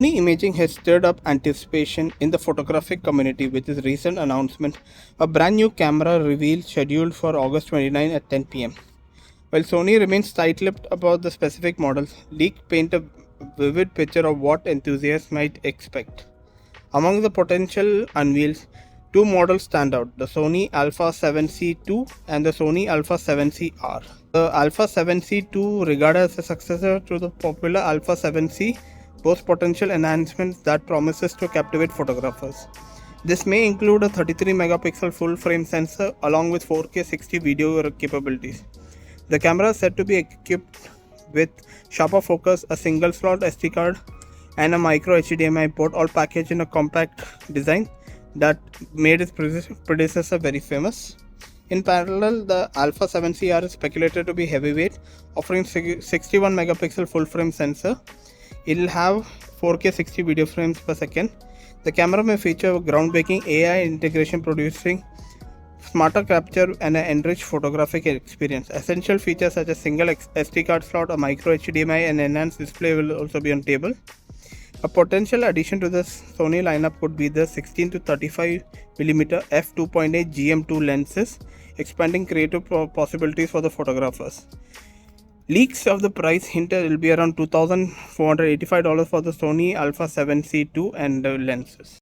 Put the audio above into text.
Sony imaging has stirred up anticipation in the photographic community with its recent announcement, a brand new camera reveal scheduled for August 29 at 10 p.m. While Sony remains tight-lipped about the specific models, leaks paint a vivid picture of what enthusiasts might expect. Among the potential unveils, two models stand out: the Sony Alpha 7C II and the Sony Alpha 7C-R. The Alpha 7C II, regarded as a successor to the popular Alpha 7C, boasts potential enhancements that promises to captivate photographers. This may include a 33 megapixel full frame sensor along with 4K 60 video capabilities. The camera is said to be equipped with sharper focus, a single slot SD card, and a micro HDMI port, all packaged in a compact design that made its predecessor very famous. In parallel, the Alpha 7CR is speculated to be heavyweight, offering 61 megapixel full frame sensor. It will have 4K 60 video frames per second. The camera may feature groundbreaking AI integration, producing smarter capture and an enriched photographic experience. Essential features such as single SD card slot, a micro HDMI, and enhanced display will also be on table. A potential addition to the Sony lineup could be the 16 to 35mm f2.8 GM2 lenses, expanding creative possibilities for the photographers. Leaks of the price hinted it will be around $2,485 for the Sony Alpha 7C II and the lenses.